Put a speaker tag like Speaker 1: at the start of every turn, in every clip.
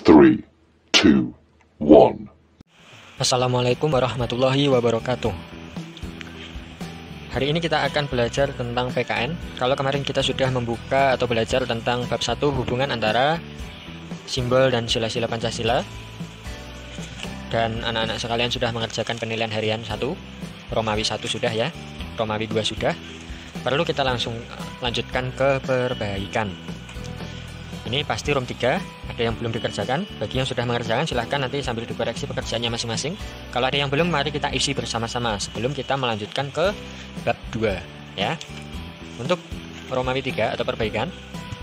Speaker 1: 3, 2, 1.
Speaker 2: Assalamualaikum warahmatullahi wabarakatuh. Hari ini kita akan belajar tentang PKN. Kalau kemarin kita sudah membuka atau belajar tentang bab 1 hubungan antara simbol dan sila-sila Pancasila, dan anak-anak sekalian sudah mengerjakan penilaian harian 1, Romawi 1 sudah ya, Romawi 2 sudah. Perlu kita langsung lanjutkan ke perbaikan. Ini pasti Rom 3, ada yang belum dikerjakan. Bagi yang sudah mengerjakan silahkan nanti sambil dikoreksi pekerjaannya masing-masing. Kalau ada yang belum, mari kita isi bersama-sama sebelum kita melanjutkan ke bab 2 ya. Untuk Romawi 3 atau perbaikan,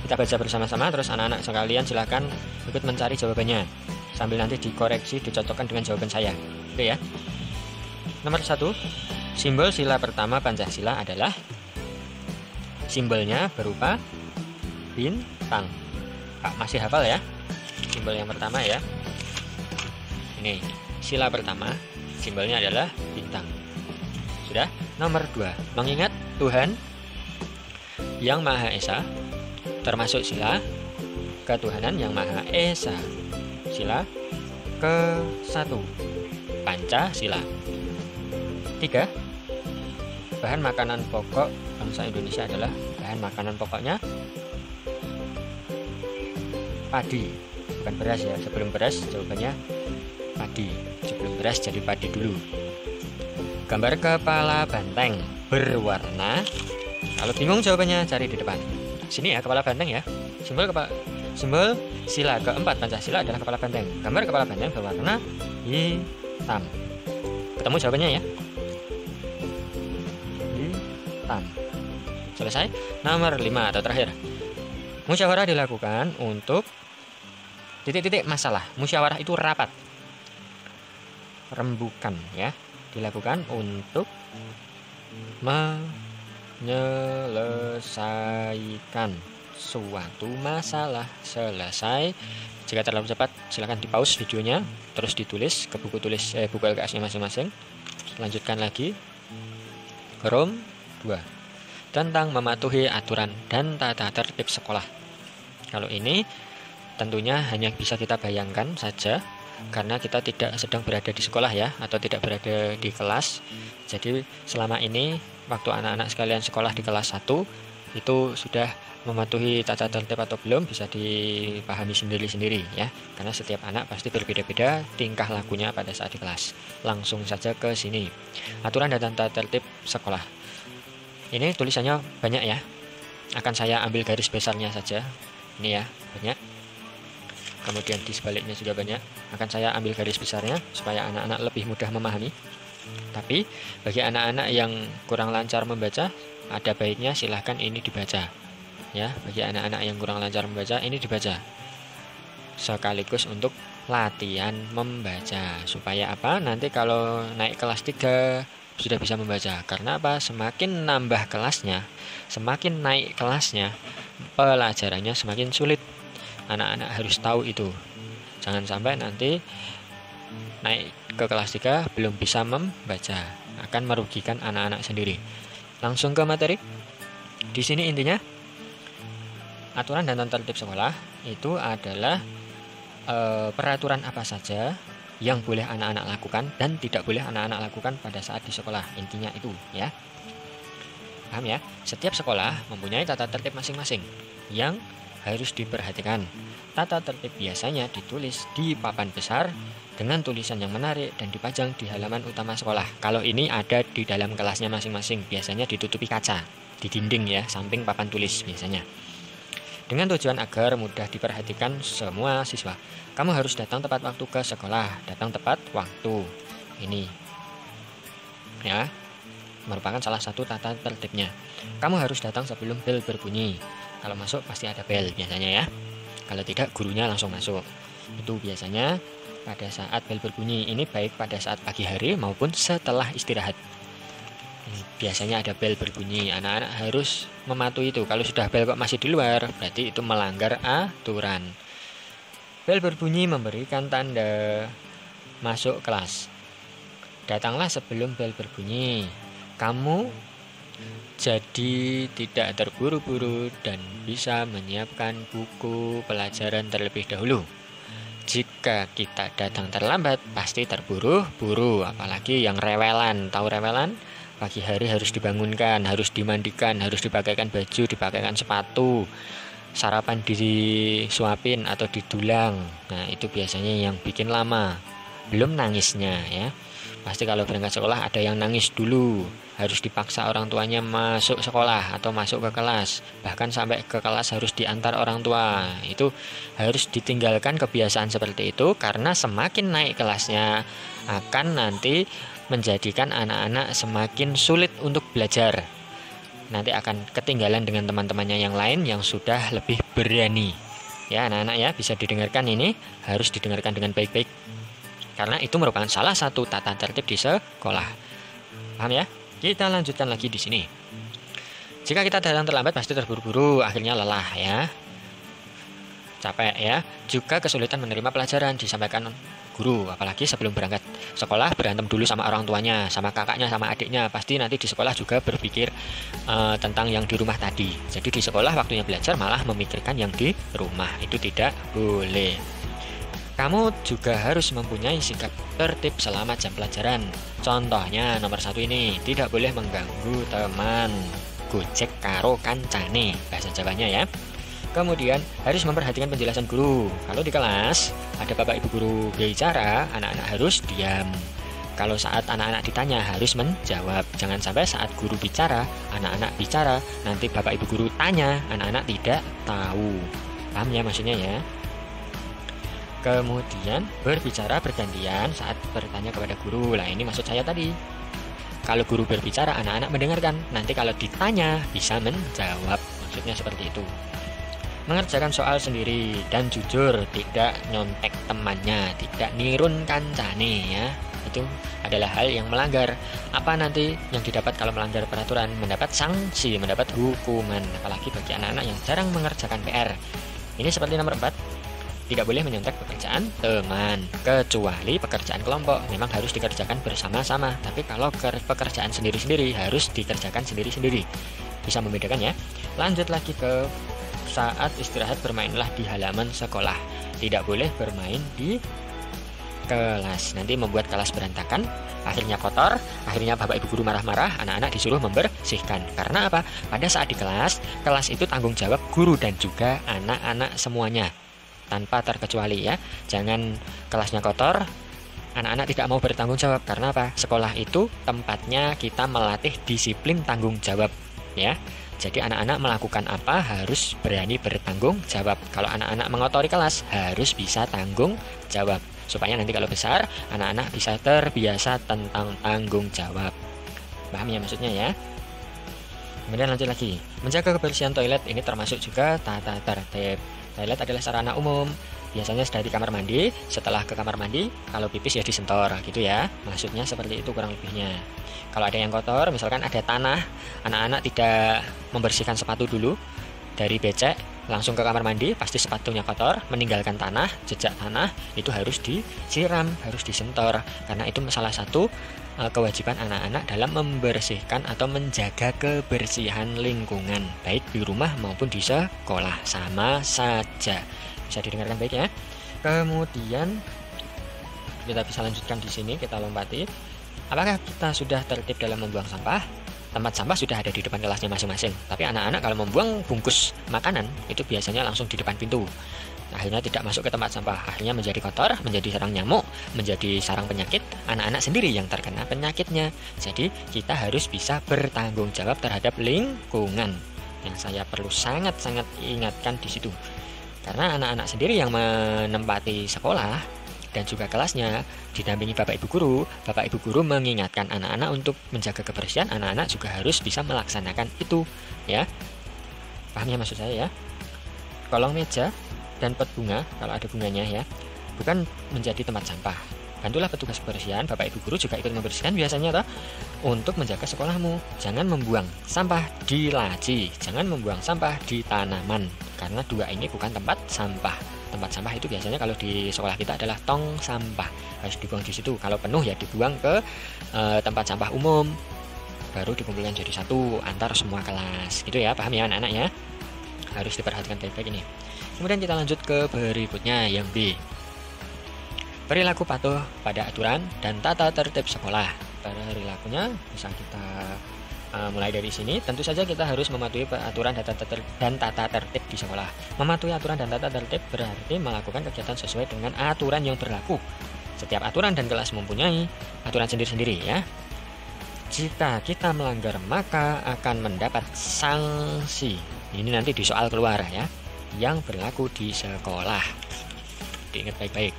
Speaker 2: kita baca bersama-sama, terus anak-anak sekalian silahkan ikut mencari jawabannya sambil nanti dikoreksi, dicocokkan dengan jawaban saya. Oke ya. Nomor 1, simbol sila pertama Pancasila adalah simbolnya berupa bintang. Pak masih hafal ya simbol yang pertama ya. Ini sila pertama, simbolnya adalah bintang. Sudah. Nomor 2, mengingat Tuhan yang Maha Esa, termasuk sila ketuhanan yang Maha Esa. Sila ke-1, Pancasila. 3, bahan makanan pokok bangsa Indonesia adalah bahan makanan pokoknya padi, bukan beras ya. Sebelum beras jawabannya padi, sebelum beras jadi padi dulu. Gambar kepala banteng berwarna, kalau bingung jawabannya cari di depan sini ya, kepala banteng ya. Simbol sila keempat Pancasila adalah kepala banteng. Gambar kepala banteng berwarna hitam. Ketemu jawabannya ya, hitam. Selesai. Nomor 5 atau terakhir, musyawarah dilakukan untuk titik-titik masalah. Musyawarah itu rapat, rembukan ya, dilakukan untuk menyelesaikan suatu masalah. Selesai. Jika terlalu cepat silakan di pause videonya, terus ditulis ke buku buku LKS-nya masing-masing. Lanjutkan lagi. Rom 2, tentang mematuhi aturan dan tata tertib sekolah. Kalau ini tentunya hanya bisa kita bayangkan saja, karena kita tidak sedang berada di sekolah ya, atau tidak berada di kelas. Jadi selama ini waktu anak-anak sekalian sekolah di kelas 1 itu sudah mematuhi tata tertib atau belum bisa dipahami sendiri-sendiri ya, karena setiap anak pasti berbeda-beda tingkah lakunya pada saat di kelas. Langsung saja ke sini, aturan dan tata tertib sekolah. Ini tulisannya banyak ya, akan saya ambil garis besarnya saja. Ini ya, banyak. Kemudian di sebaliknya juga banyak, akan saya ambil garis besarnya supaya anak-anak lebih mudah memahami. Tapi bagi anak-anak yang kurang lancar membaca, ada baiknya silahkan ini dibaca ya. Bagi anak-anak yang kurang lancar membaca, ini dibaca sekaligus untuk latihan membaca. Supaya apa? Nanti kalau naik kelas 3 sudah bisa membaca. Karena apa? Semakin nambah kelasnya, semakin naik kelasnya, pelajarannya semakin sulit. Anak-anak harus tahu itu. Jangan sampai nanti naik ke kelas 3 belum bisa membaca, akan merugikan anak-anak sendiri. Langsung ke materi. Di sini intinya aturan dan tata tertib sekolah itu adalah peraturan apa saja yang boleh anak-anak lakukan dan tidak boleh anak-anak lakukan pada saat di sekolah. Intinya itu ya. Paham ya? Setiap sekolah mempunyai tata tertib masing-masing yang harus diperhatikan. Tata tertib biasanya ditulis di papan besar dengan tulisan yang menarik dan dipajang di halaman utama sekolah. Kalau ini ada di dalam kelasnya masing-masing, biasanya ditutupi kaca di dinding ya, samping papan tulis biasanya. Dengan tujuan agar mudah diperhatikan semua siswa. Kamu harus datang tepat waktu ke sekolah, datang tepat waktu. Ini ya, merupakan salah satu tata tertibnya. Kamu harus datang sebelum bel berbunyi. Kalau masuk pasti ada bel biasanya ya. Kalau tidak, gurunya langsung masuk. Itu biasanya pada saat bel berbunyi. Ini baik pada saat pagi hari maupun setelah istirahat. Biasanya ada bel berbunyi. Anak-anak harus mematuhi itu. Kalau sudah bel kok masih di luar, berarti itu melanggar aturan. Bel berbunyi memberikan tanda masuk kelas. Datanglah sebelum bel berbunyi. Kamu jadi tidak terburu-buru dan bisa menyiapkan buku pelajaran terlebih dahulu. jika kita datang terlambat pasti terburu-buru, apalagi yang rewelan. Tahu rewelan? Pagi hari harus dibangunkan, harus dimandikan, harus dipakaikan baju, dipakaikan sepatu, sarapan disuapin atau didulang. Nah, itu biasanya yang bikin lama. Belum nangisnya ya. Pasti kalau berangkat sekolah ada yang nangis dulu, harus dipaksa orang tuanya masuk sekolah atau masuk ke kelas, bahkan sampai ke kelas harus diantar orang tua. Itu harus ditinggalkan kebiasaan seperti itu, karena semakin naik kelasnya akan nanti menjadikan anak-anak semakin sulit untuk belajar. Nanti akan ketinggalan dengan teman-temannya yang lain yang sudah lebih berani. Ya anak-anak ya, bisa didengarkan, ini harus didengarkan dengan baik-baik, karena itu merupakan salah satu tata tertib di sekolah. Paham ya? Kita lanjutkan lagi di sini. Jika kita datang terlambat pasti terburu-buru, akhirnya lelah ya. Capek ya. Juga kesulitan menerima pelajaran disampaikan guru, apalagi sebelum berangkat sekolah berantem dulu sama orang tuanya, sama kakaknya, sama adiknya. Pasti nanti di sekolah juga berpikir tentang yang di rumah tadi. Jadi di sekolah waktunya belajar malah memikirkan yang di rumah. Itu tidak boleh. Kamu juga harus mempunyai sikap tertib selama jam pelajaran. Contohnya nomor 1 ini, tidak boleh mengganggu teman. Gojek karo kancane, bahasa Jawanya ya. Kemudian harus memperhatikan penjelasan guru. Kalau di kelas ada bapak ibu guru bicara, anak-anak harus diam. Kalau saat anak-anak ditanya harus menjawab. Jangan sampai saat guru bicara, anak-anak bicara, nanti bapak ibu guru tanya, anak-anak tidak tahu. Paham ya maksudnya ya? Kemudian berbicara bergantian saat bertanya kepada guru. Lah ini maksud saya tadi. Kalau guru berbicara, anak-anak mendengarkan. Nanti kalau ditanya bisa menjawab. Maksudnya seperti itu. Mengerjakan soal sendiri dan jujur, tidak nyontek temannya, tidak nirun kancane ya. Itu adalah hal yang melanggar. Apa nanti yang didapat kalau melanggar peraturan? Mendapat sanksi, mendapat hukuman. Apalagi bagi anak-anak yang jarang mengerjakan PR. Ini seperti nomor 4. Tidak boleh menyontek pekerjaan teman, kecuali pekerjaan kelompok memang harus dikerjakan bersama-sama. Tapi kalau pekerjaan sendiri-sendiri harus dikerjakan sendiri-sendiri. Bisa membedakan ya. Lanjut lagi ke saat istirahat, bermainlah di halaman sekolah. Tidak boleh bermain di kelas. Nanti membuat kelas berantakan, akhirnya kotor, akhirnya bapak ibu guru marah-marah, anak-anak disuruh membersihkan. Karena apa? Pada saat di kelas itu tanggung jawab guru dan juga anak-anak semuanya. Tanpa terkecuali ya. Jangan kelasnya kotor, anak-anak tidak mau bertanggung jawab. Karena apa? Sekolah itu tempatnya kita melatih disiplin tanggung jawab ya. Jadi anak-anak melakukan apa harus berani bertanggung jawab. Kalau anak-anak mengotori kelas harus bisa tanggung jawab, supaya nanti kalau besar anak-anak bisa terbiasa tentang tanggung jawab. Paham ya maksudnya ya? Kemudian lanjut lagi, menjaga kebersihan toilet ini termasuk juga tata tertib. Toilet adalah sarana umum. Biasanya dari kamar mandi, setelah ke kamar mandi, kalau pipis ya disentor gitu ya. Maksudnya seperti itu kurang lebihnya. Kalau ada yang kotor, misalkan ada tanah, anak-anak tidak membersihkan sepatu dulu dari becek, langsung ke kamar mandi, pasti sepatunya kotor, meninggalkan tanah, jejak tanah, itu harus disiram, harus disentor. Karena itu salah satu kewajiban anak-anak dalam membersihkan atau menjaga kebersihan lingkungan, baik di rumah maupun di sekolah, sama saja. Bisa didengarkan baik ya. Kemudian kita bisa lanjutkan di sini, kita lompati. Apakah kita sudah tertib dalam membuang sampah? Tempat sampah sudah ada di depan kelasnya masing-masing. Tapi anak-anak kalau membuang bungkus makanan itu biasanya langsung di depan pintu. Akhirnya tidak masuk ke tempat sampah. Akhirnya menjadi kotor, menjadi sarang nyamuk, menjadi sarang penyakit. Anak-anak sendiri yang terkena penyakitnya. Jadi kita harus bisa bertanggung jawab terhadap lingkungan. Yang saya perlu sangat-sangat ingatkan di situ. Karena anak-anak sendiri yang menempati sekolah dan juga kelasnya didampingi bapak ibu guru mengingatkan anak-anak untuk menjaga kebersihan, anak-anak juga harus bisa melaksanakan itu ya. Paham ya maksud saya ya? Kolong meja dan pot bunga kalau ada bunganya ya, bukan menjadi tempat sampah. Bantulah petugas kebersihan, bapak ibu guru juga ikut membersihkan biasanya toh, untuk menjaga sekolahmu. Jangan membuang sampah di laci, jangan membuang sampah di tanaman, karena dua ini bukan tempat sampah. Tempat sampah itu biasanya kalau di sekolah kita adalah tong sampah, harus dibuang di situ. Kalau penuh ya dibuang ke tempat sampah umum, baru dikumpulkan jadi satu antar semua kelas gitu ya. Paham ya anak-anak ya? Harus diperhatikan baik-baik ini. Kemudian kita lanjut ke berikutnya yang B. Perilaku patuh pada aturan dan tata tertib sekolah. Perilakunya bisa kita mulai dari sini. Tentu saja kita harus mematuhi aturan dan tata tertib di sekolah. Mematuhi aturan dan tata tertib berarti melakukan kegiatan sesuai dengan aturan yang berlaku. Setiap aturan dan kelas mempunyai aturan sendiri-sendiri ya. Jika kita melanggar maka akan mendapat sanksi. Ini nanti di soal keluar ya, yang berlaku di sekolah. Diingat baik-baik.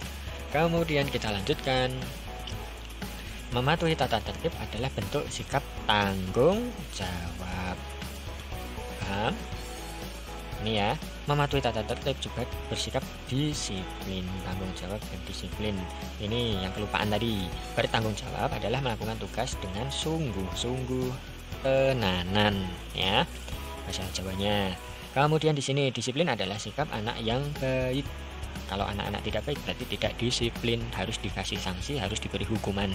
Speaker 2: Kemudian kita lanjutkan. Mematuhi tata tertib adalah bentuk sikap tanggung jawab. Paham? Ini ya, mematuhi tata tertib juga bersikap disiplin. Tanggung jawab dan disiplin. Ini yang kelupaan tadi. Bertanggung jawab adalah melakukan tugas dengan sungguh-sungguh tenanan ya. Bahasa Jawanya. Kemudian di sini disiplin adalah sikap anak yang baik. Kalau anak-anak tidak baik berarti tidak disiplin, harus dikasih sanksi, harus diberi hukuman.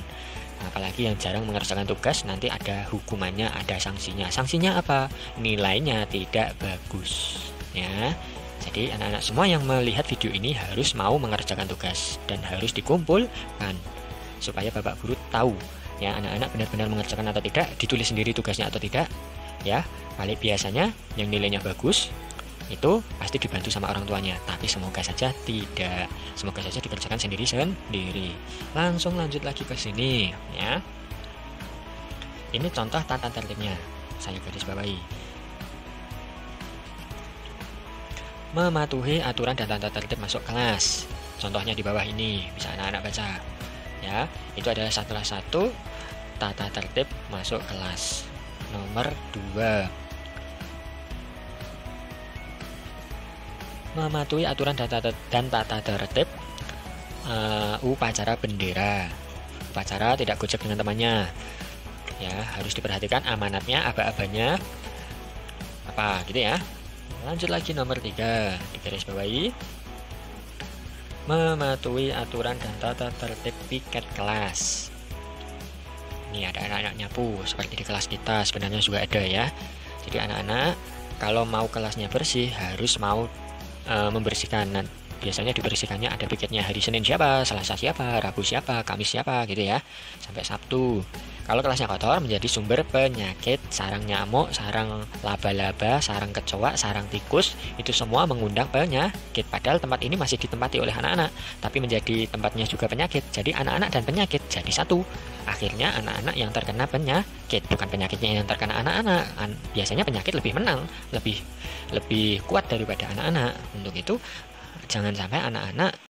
Speaker 2: Apalagi yang jarang mengerjakan tugas nanti ada hukumannya, ada sanksinya. Sanksinya apa? Nilainya tidak bagus ya. Jadi anak-anak semua yang melihat video ini harus mau mengerjakan tugas dan harus dikumpulkan supaya bapak guru tahu ya anak-anak benar-benar mengerjakan atau tidak, ditulis sendiri tugasnya atau tidak ya. Paling biasanya yang nilainya bagus itu pasti dibantu sama orang tuanya, tapi semoga saja tidak, semoga saja dikerjakan sendiri. Langsung lanjut lagi ke sini ya. Ini contoh tata tertibnya, saya garis bawahi. Mematuhi aturan dan tata tertib masuk kelas. Contohnya di bawah ini bisa anak-anak baca ya. Itu adalah salah satu tata tertib masuk kelas. Nomor 2, mematuhi aturan dan tata tertib upacara bendera. Upacara tidak gojek dengan temannya ya, harus diperhatikan amanatnya, aba-abanya apa gitu ya. Lanjut lagi nomor 3, digaris bawahi. Mematuhi aturan dan tata tertib piket kelas. Ini ada anak-anak nyapu seperti di kelas kita sebenarnya juga ada ya. Jadi anak-anak kalau mau kelasnya bersih harus mau membersihkan. Biasanya dibersihkannya ada piketnya hari Senin siapa, Selasa siapa, Rabu siapa, Kamis siapa gitu ya, sampai Sabtu. Kalau kelasnya kotor menjadi sumber penyakit, sarang nyamuk, sarang laba-laba, sarang kecoa, sarang tikus, itu semua mengundang penyakit. Padahal tempat ini masih ditempati oleh anak-anak, tapi menjadi tempatnya juga penyakit. Jadi anak-anak dan penyakit jadi satu. Akhirnya anak-anak yang terkena penyakit, bukan penyakitnya yang terkena anak-anak. Biasanya penyakit lebih menang, lebih kuat daripada anak-anak. Untuk itu jangan sampai anak-anak